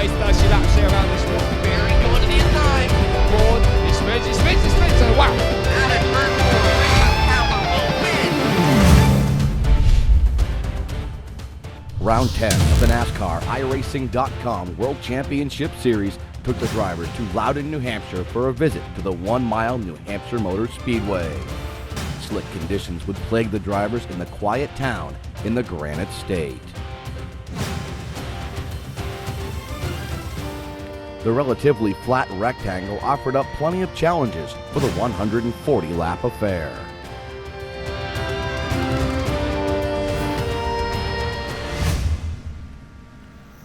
pace does she actually around this one? Barry going to the inside. Ford, it spins, and wow! Out of turn 4, Round 10 of the NASCAR iRacing.com World Championship Series took the drivers to Loudon, New Hampshire for a visit to the 1 Mile New Hampshire Motor Speedway. Slick conditions would plague the drivers in the quiet town in the Granite State. The relatively flat rectangle offered up plenty of challenges for the 140-lap affair.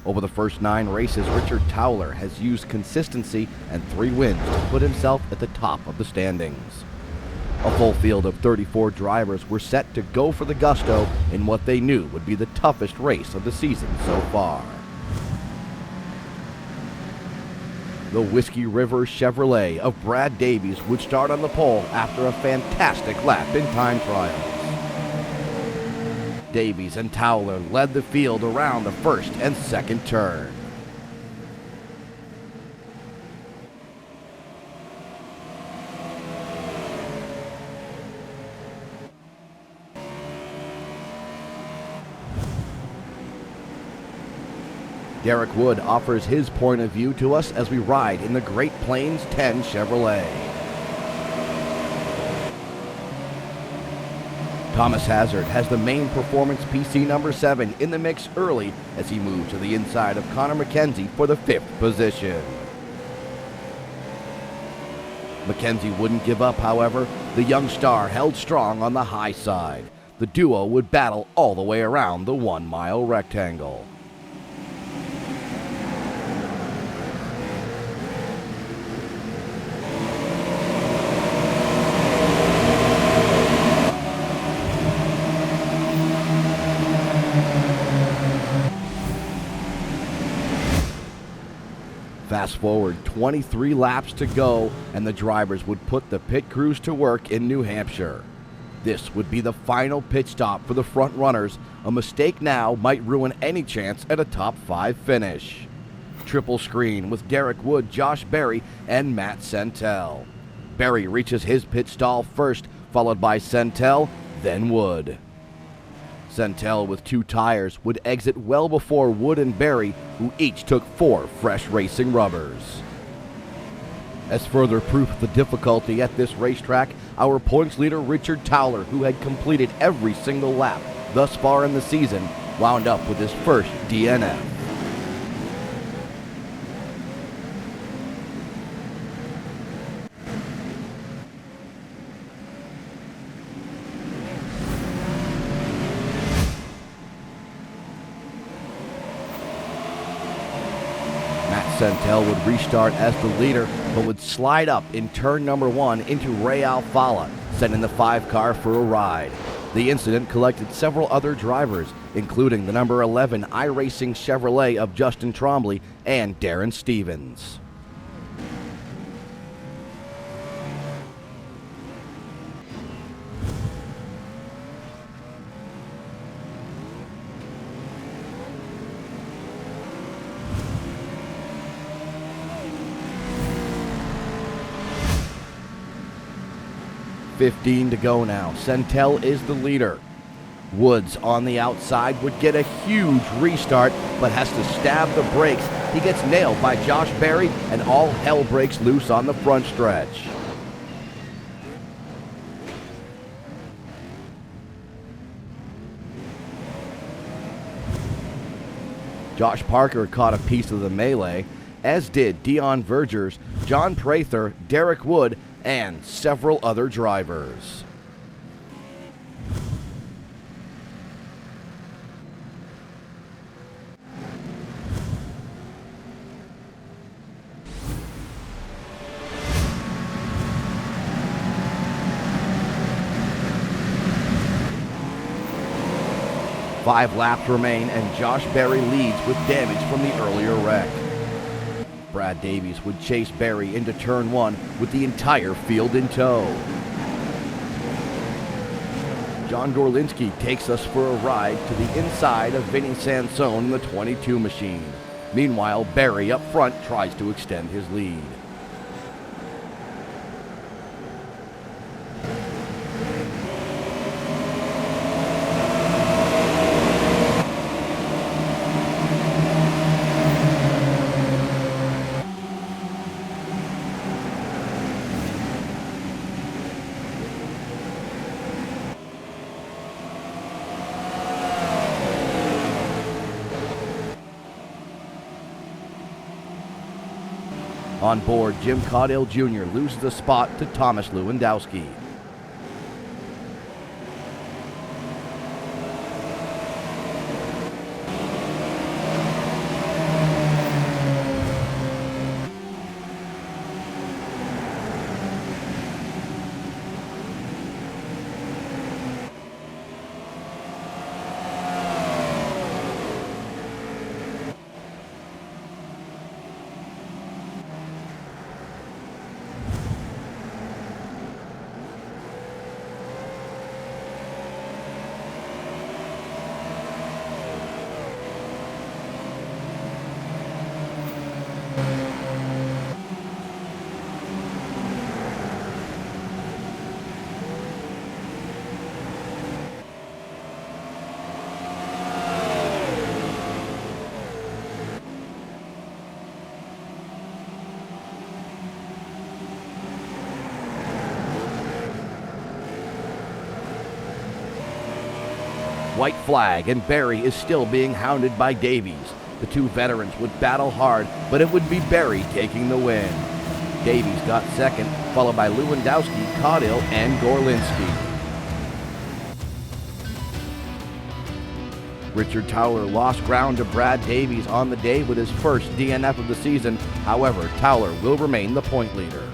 Over the first 9 races, Richard Towler has used consistency and 3 wins to put himself at the top of the standings. A full field of 34 drivers were set to go for the gusto in what they knew would be the toughest race of the season so far. The Whiskey River Chevrolet of Brad Davies would start on the pole after a fantastic lap in time trials. Davies and Towler led the field around the first and second turn. Derek Wood offers his point of view to us as we ride in the Great Plains 10 Chevrolet. Thomas Hazard has the main performance PC number 7 in the mix early as he moves to the inside of Connor McKenzie for the 5th position. McKenzie wouldn't give up, however. The young star held strong on the high side. The duo would battle all the way around the 1 mile rectangle. Fast forward 23 laps to go, and the drivers would put the pit crews to work in New Hampshire. This would be the final pit stop for the front runners. A mistake now might ruin any chance at a top 5 finish. Triple screen with Derek Wood, Josh Berry, and Matt Sentel. Berry reaches his pit stall first, followed by Sentel, then Wood. Sentel, with 2 tires, would exit well before Wood and Berry, who each took 4 fresh racing rubbers. As further proof of the difficulty at this racetrack, our points leader Richard Towler, who had completed every single lap thus far in the season, wound up with his first DNF. Sentel would restart as the leader, but would slide up in turn number 1 into Ray Alfala, sending the 5 car for a ride. The incident collected several other drivers, including the number 11 iRacing Chevrolet of Justin Trombley and Darren Stevens. .15 to go now. Sentel is the leader. Woods on the outside would get a huge restart, but has to stab the brakes. He gets nailed by Josh Berry, and all hell breaks loose on the front stretch. Josh Parker caught a piece of the melee, as did Dion Vergers, John Prather, Derek Wood, and several other drivers. Five laps remain, and Josh Berry leads with damage from the earlier wreck. Brad Davies would chase Berry into turn 1 with the entire field in tow. John Gorlinski takes us for a ride to the inside of Vinny Sansone in the 22 machine. Meanwhile, Berry up front tries to extend his lead. On board, Jim Caudill Jr. loses the spot to Thomas Lewandowski. White flag, and Berry is still being hounded by Davies. The two veterans would battle hard, but it would be Berry taking the win. Davies got second, followed by Lewandowski, Caudill, and Gorlinski. Richard Towler lost ground to Brad Davies on the day with his first DNF of the season. However, Towler will remain the point leader.